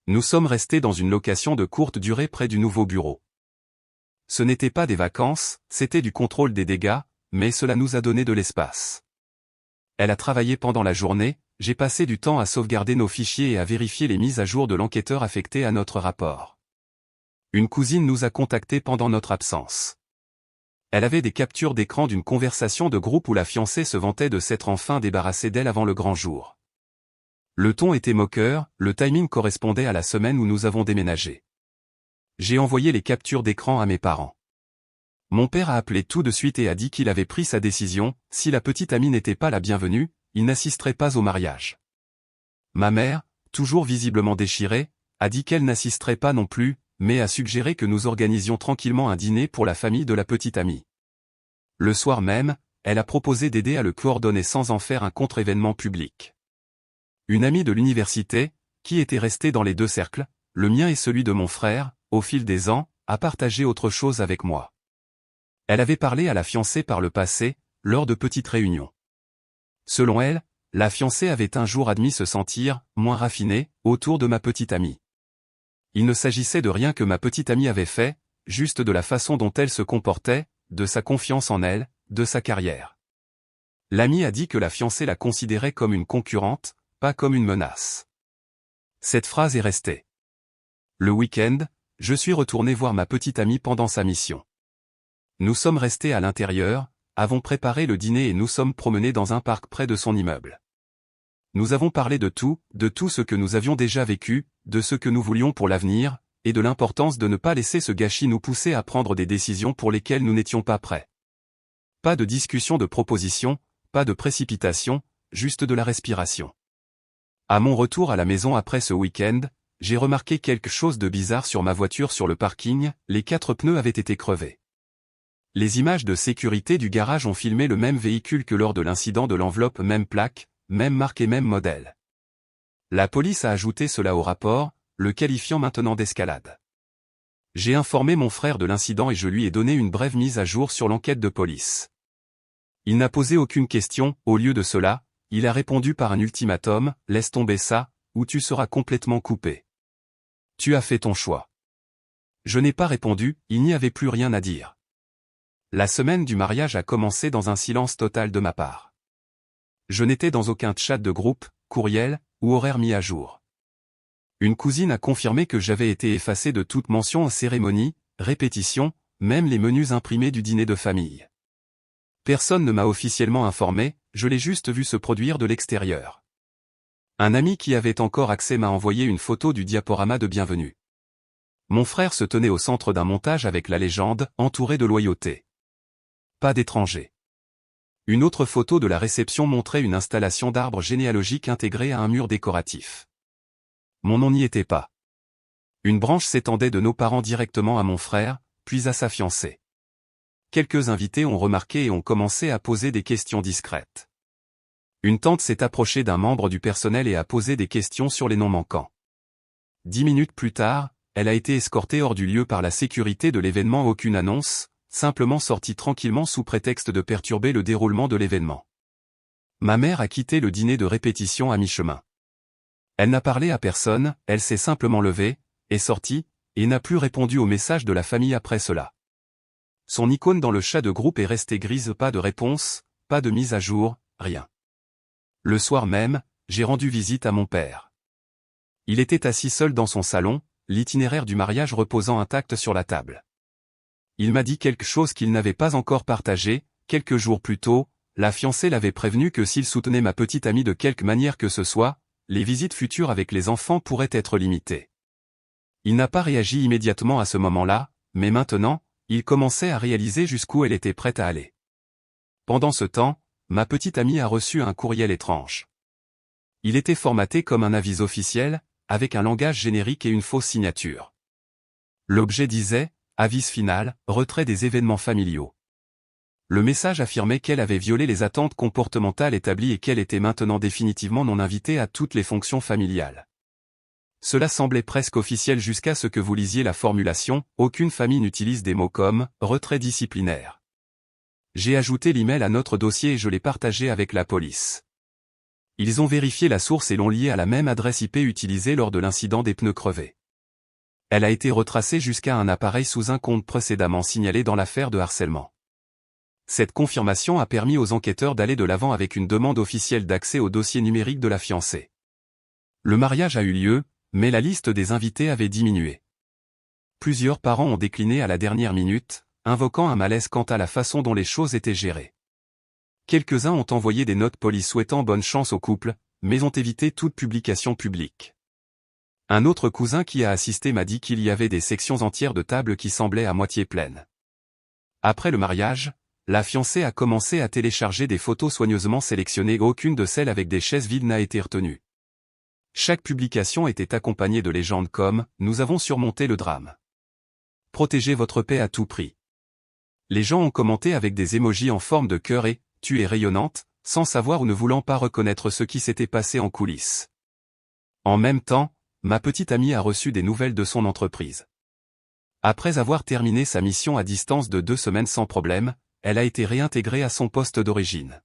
Speaker 1: Nous sommes restés dans une location de courte durée près du nouveau bureau. Ce n'était pas des vacances, c'était du contrôle des dégâts, mais cela nous a donné de l'espace. Elle a travaillé pendant la journée, j'ai passé du temps à sauvegarder nos fichiers et à vérifier les mises à jour de l'enquêteur affecté à notre rapport. Une cousine nous a contactés pendant notre absence. Elle avait des captures d'écran d'une conversation de groupe où la fiancée se vantait de s'être enfin débarrassée d'elle avant le grand jour. Le ton était moqueur, le timing correspondait à la semaine où nous avons déménagé. J'ai envoyé les captures d'écran à mes parents. Mon père a appelé tout de suite et a dit qu'il avait pris sa décision, si la petite amie n'était pas la bienvenue, il n'assisterait pas au mariage. Ma mère, toujours visiblement déchirée, a dit qu'elle n'assisterait pas non plus, mais a suggéré que nous organisions tranquillement un dîner pour la famille de la petite amie. Le soir même, elle a proposé d'aider à le coordonner sans en faire un contre-événement public. Une amie de l'université, qui était restée dans les 2 cercles, le mien et celui de mon frère, au fil des ans, a partagé autre chose avec moi. Elle avait parlé à la fiancée par le passé, lors de petites réunions. Selon elle, la fiancée avait un jour admis se sentir moins raffinée autour de ma petite amie. Il ne s'agissait de rien que ma petite amie avait fait, juste de la façon dont elle se comportait, de sa confiance en elle, de sa carrière. L'amie a dit que la fiancée la considérait comme une concurrente, pas comme une menace. Cette phrase est restée. Le week-end, je suis retourné voir ma petite amie pendant sa mission. Nous sommes restés à l'intérieur, avons préparé le dîner et nous sommes promenés dans un parc près de son immeuble. Nous avons parlé de tout ce que nous avions déjà vécu, de ce que nous voulions pour l'avenir, et de l'importance de ne pas laisser ce gâchis nous pousser à prendre des décisions pour lesquelles nous n'étions pas prêts. Pas de discussion de proposition, pas de précipitation, juste de la respiration. À mon retour à la maison après ce week-end, j'ai remarqué quelque chose de bizarre sur ma voiture sur le parking, les 4 pneus avaient été crevés. Les images de sécurité du garage ont filmé le même véhicule que lors de l'incident de l'enveloppe, même plaque, même marque et même modèle. La police a ajouté cela au rapport, le qualifiant maintenant d'escalade. J'ai informé mon frère de l'incident et je lui ai donné une brève mise à jour sur l'enquête de police. Il n'a posé aucune question, au lieu de cela, il a répondu par un ultimatum, laisse tomber ça, ou tu seras complètement coupé. Tu as fait ton choix. Je n'ai pas répondu, il n'y avait plus rien à dire. La semaine du mariage a commencé dans un silence total de ma part. Je n'étais dans aucun chat de groupe, courriel, ou horaire mis à jour. Une cousine a confirmé que j'avais été effacé de toute mention en cérémonie, répétition, même les menus imprimés du dîner de famille. Personne ne m'a officiellement informé, je l'ai juste vu se produire de l'extérieur. Un ami qui avait encore accès m'a envoyé une photo du diaporama de bienvenue. Mon frère se tenait au centre d'un montage avec la légende, entouré de loyauté. Pas d'étrangers. Une autre photo de la réception montrait une installation d'arbres généalogiques intégrée à un mur décoratif. Mon nom n'y était pas. Une branche s'étendait de nos parents directement à mon frère, puis à sa fiancée. Quelques invités ont remarqué et ont commencé à poser des questions discrètes. Une tante s'est approchée d'un membre du personnel et a posé des questions sur les noms manquants. 10 minutes plus tard, elle a été escortée hors du lieu par la sécurité de l'événement. Aucune annonce, simplement sortie tranquillement sous prétexte de perturber le déroulement de l'événement. Ma mère a quitté le dîner de répétition à mi-chemin. Elle n'a parlé à personne, elle s'est simplement levée, est sortie, et n'a plus répondu aux messages de la famille après cela. Son icône dans le chat de groupe est restée grise, pas de réponse, pas de mise à jour, rien. Le soir même, j'ai rendu visite à mon père. Il était assis seul dans son salon, l'itinéraire du mariage reposant intact sur la table. Il m'a dit quelque chose qu'il n'avait pas encore partagé. Quelques jours plus tôt, la fiancée l'avait prévenu que s'il soutenait ma petite amie de quelque manière que ce soit, les visites futures avec les enfants pourraient être limitées. Il n'a pas réagi immédiatement à ce moment-là, mais maintenant, il commençait à réaliser jusqu'où elle était prête à aller. Pendant ce temps, ma petite amie a reçu un courriel étrange. Il était formaté comme un avis officiel, avec un langage générique et une fausse signature. L'objet disait « Avis final, retrait des événements familiaux ». Le message affirmait qu'elle avait violé les attentes comportementales établies et qu'elle était maintenant définitivement non invitée à toutes les fonctions familiales. Cela semblait presque officiel jusqu'à ce que vous lisiez la formulation « Aucune famille n'utilise des mots comme « retrait disciplinaire ». J'ai ajouté l'email à notre dossier et je l'ai partagé avec la police. Ils ont vérifié la source et l'ont liée à la même adresse IP utilisée lors de l'incident des pneus crevés. Elle a été retracée jusqu'à un appareil sous un compte précédemment signalé dans l'affaire de harcèlement. Cette confirmation a permis aux enquêteurs d'aller de l'avant avec une demande officielle d'accès au dossier numérique de la fiancée. Le mariage a eu lieu, mais la liste des invités avait diminué. Plusieurs parents ont décliné à la dernière minute, invoquant un malaise quant à la façon dont les choses étaient gérées. Quelques-uns ont envoyé des notes polies souhaitant bonne chance au couple, mais ont évité toute publication publique. Un autre cousin qui a assisté m'a dit qu'il y avait des sections entières de tables qui semblaient à moitié pleines. Après le mariage, la fiancée a commencé à télécharger des photos soigneusement sélectionnées. Aucune de celles avec des chaises vides n'a été retenue. Chaque publication était accompagnée de légendes comme « Nous avons surmonté le drame. Protégez votre paix à tout prix ». Les gens ont commenté avec des émojis en forme de cœur et « Tu es rayonnante », sans savoir ou ne voulant pas reconnaître ce qui s'était passé en coulisses. En même temps, ma petite amie a reçu des nouvelles de son entreprise. Après avoir terminé sa mission à distance de 2 semaines sans problème, elle a été réintégrée à son poste d'origine.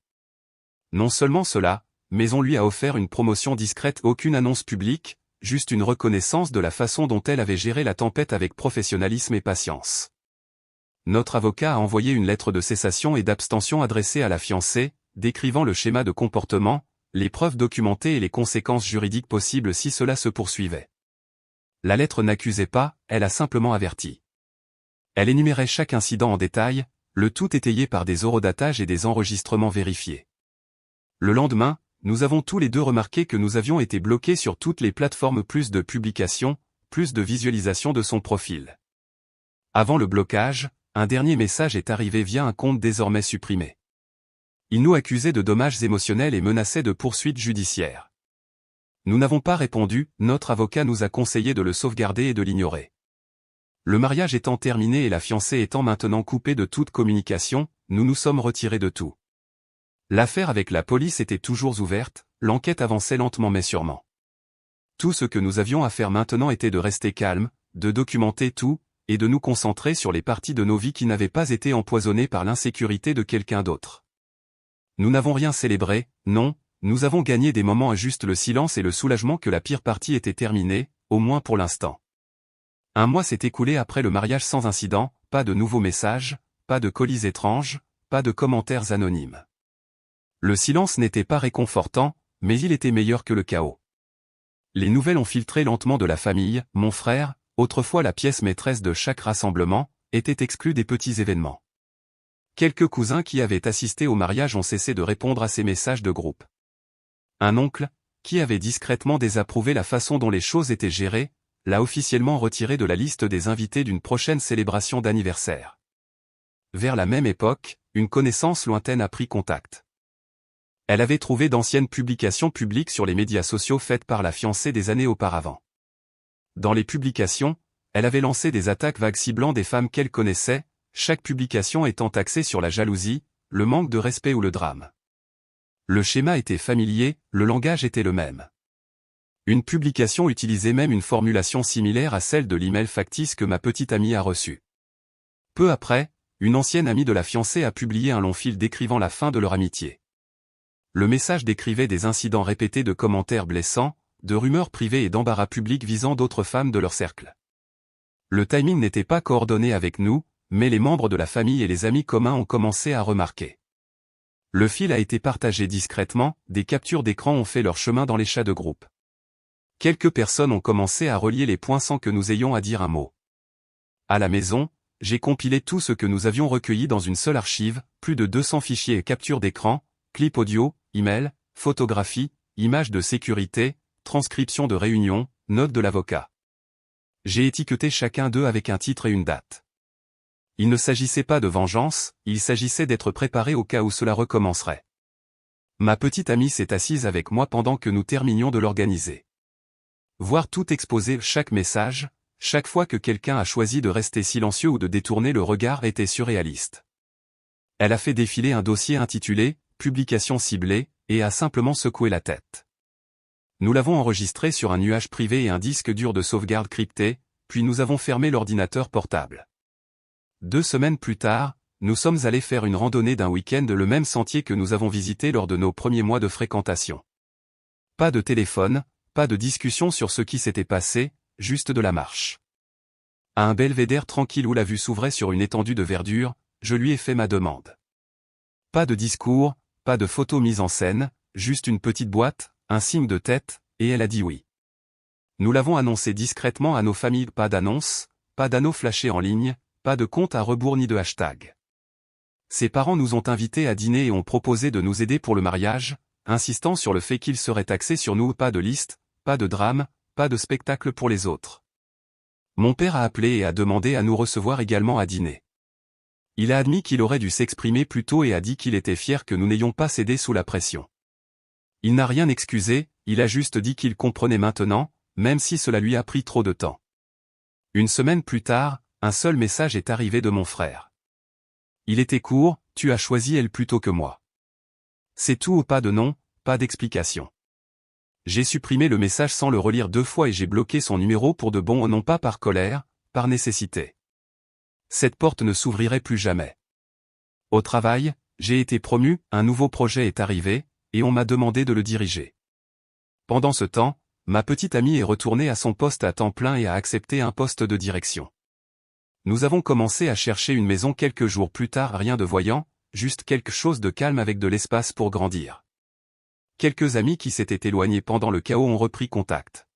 Speaker 1: Non seulement cela, mais on lui a offert une promotion discrète. Aucune annonce publique, juste une reconnaissance de la façon dont elle avait géré la tempête avec professionnalisme et patience. Notre avocat a envoyé une lettre de cessation et d'abstention adressée à la fiancée, décrivant le schéma de comportement, les preuves documentées et les conséquences juridiques possibles si cela se poursuivait. La lettre n'accusait pas, elle a simplement averti. Elle énumérait chaque incident en détail, le tout étayé par des horodatages et des enregistrements vérifiés. Le lendemain, nous avons tous les deux remarqué que nous avions été bloqués sur toutes les plateformes. Plus de publications, plus de visualisation de son profil. Avant le blocage, un dernier message est arrivé via un compte désormais supprimé. Il nous accusait de dommages émotionnels et menaçait de poursuites judiciaires. Nous n'avons pas répondu, notre avocat nous a conseillé de le sauvegarder et de l'ignorer. Le mariage étant terminé et la fiancée étant maintenant coupée de toute communication, nous nous sommes retirés de tout. L'affaire avec la police était toujours ouverte, l'enquête avançait lentement mais sûrement. Tout ce que nous avions à faire maintenant était de rester calme, de documenter tout, et de nous concentrer sur les parties de nos vies qui n'avaient pas été empoisonnées par l'insécurité de quelqu'un d'autre. Nous n'avons rien célébré, non, nous avons gagné des moments à juste le silence et le soulagement que la pire partie était terminée, au moins pour l'instant. Un mois s'est écoulé après le mariage sans incident, pas de nouveaux messages, pas de colis étranges, pas de commentaires anonymes. Le silence n'était pas réconfortant, mais il était meilleur que le chaos. Les nouvelles ont filtré lentement de la famille. Mon frère, autrefois la pièce maîtresse de chaque rassemblement, était exclu des petits événements. Quelques cousins qui avaient assisté au mariage ont cessé de répondre à ces messages de groupe. Un oncle, qui avait discrètement désapprouvé la façon dont les choses étaient gérées, l'a officiellement retiré de la liste des invités d'une prochaine célébration d'anniversaire. Vers la même époque, une connaissance lointaine a pris contact. Elle avait trouvé d'anciennes publications publiques sur les médias sociaux faites par la fiancée des années auparavant. Dans les publications, elle avait lancé des attaques vagues ciblant des femmes qu'elle connaissait, chaque publication étant axée sur la jalousie, le manque de respect ou le drame. Le schéma était familier, le langage était le même. Une publication utilisait même une formulation similaire à celle de l'email factice que ma petite amie a reçu. Peu après, une ancienne amie de la fiancée a publié un long fil décrivant la fin de leur amitié. Le message décrivait des incidents répétés de commentaires blessants, de rumeurs privées et d'embarras publics visant d'autres femmes de leur cercle. Le timing n'était pas coordonné avec nous, mais les membres de la famille et les amis communs ont commencé à remarquer. Le fil a été partagé discrètement, des captures d'écran ont fait leur chemin dans les chats de groupe. Quelques personnes ont commencé à relier les points sans que nous ayons à dire un mot. À la maison, j'ai compilé tout ce que nous avions recueilli dans une seule archive, plus de 200 fichiers et captures d'écran, clips audio, emails, photographies, images de sécurité, transcriptions de réunions, notes de l'avocat. J'ai étiqueté chacun d'eux avec un titre et une date. Il ne s'agissait pas de vengeance, il s'agissait d'être préparé au cas où cela recommencerait. Ma petite amie s'est assise avec moi pendant que nous terminions de l'organiser. Voir tout exposer, chaque message, chaque fois que quelqu'un a choisi de rester silencieux ou de détourner le regard était surréaliste. Elle a fait défiler un dossier intitulé « Publication ciblée » et a simplement secoué la tête. Nous l'avons enregistré sur un nuage privé et un disque dur de sauvegarde crypté, puis nous avons fermé l'ordinateur portable. 2 semaines plus tard, nous sommes allés faire une randonnée d'un week-end le même sentier que nous avons visité lors de nos premiers mois de fréquentation. Pas de téléphone, pas de discussion sur ce qui s'était passé, juste de la marche. À un belvédère tranquille où la vue s'ouvrait sur une étendue de verdure, je lui ai fait ma demande. Pas de discours, pas de photos mises en scène, juste une petite boîte, un signe de tête, et elle a dit oui. Nous l'avons annoncé discrètement à nos familles, pas d'annonce, pas d'anneaux flashés en ligne, pas de compte à rebours ni de hashtag. Ses parents nous ont invités à dîner et ont proposé de nous aider pour le mariage, insistant sur le fait qu'il serait axé sur nous, pas de liste, pas de drame, pas de spectacle pour les autres. Mon père a appelé et a demandé à nous recevoir également à dîner. Il a admis qu'il aurait dû s'exprimer plus tôt et a dit qu'il était fier que nous n'ayons pas cédé sous la pression. Il n'a rien excusé, il a juste dit qu'il comprenait maintenant, même si cela lui a pris trop de temps. Une semaine plus tard, un seul message est arrivé de mon frère. Il était court, tu as choisi elle plutôt que moi. C'est tout ou pas de nom, pas d'explication. J'ai supprimé le message sans le relire 2 fois et j'ai bloqué son numéro pour de bon, non pas par colère, par nécessité. Cette porte ne s'ouvrirait plus jamais. Au travail, j'ai été promu, un nouveau projet est arrivé, et on m'a demandé de le diriger. Pendant ce temps, ma petite amie est retournée à son poste à temps plein et a accepté un poste de direction. Nous avons commencé à chercher une maison quelques jours plus tard, rien de voyant, juste quelque chose de calme avec de l'espace pour grandir. Quelques amis qui s'étaient éloignés pendant le chaos ont repris contact.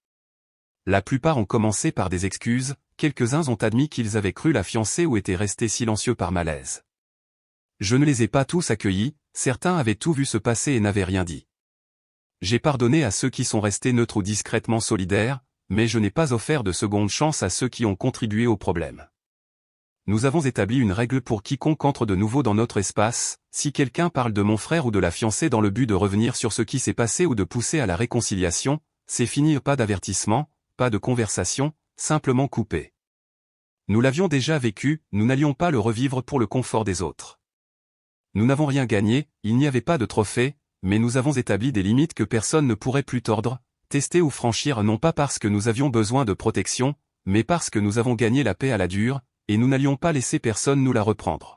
Speaker 1: La plupart ont commencé par des excuses, quelques-uns ont admis qu'ils avaient cru la fiancée ou étaient restés silencieux par malaise. Je ne les ai pas tous accueillis, certains avaient tout vu se passer et n'avaient rien dit. J'ai pardonné à ceux qui sont restés neutres ou discrètement solidaires, mais je n'ai pas offert de seconde chance à ceux qui ont contribué au problème. Nous avons établi une règle pour quiconque entre de nouveau dans notre espace, si quelqu'un parle de mon frère ou de la fiancée dans le but de revenir sur ce qui s'est passé ou de pousser à la réconciliation, c'est fini, pas d'avertissement, pas de conversation, simplement coupé. Nous l'avions déjà vécu, nous n'allions pas le revivre pour le confort des autres. Nous n'avons rien gagné, il n'y avait pas de trophée, mais nous avons établi des limites que personne ne pourrait plus tordre, tester ou franchir non pas parce que nous avions besoin de protection, mais parce que nous avons gagné la paix à la dure, et nous n'allions pas laisser personne nous la reprendre.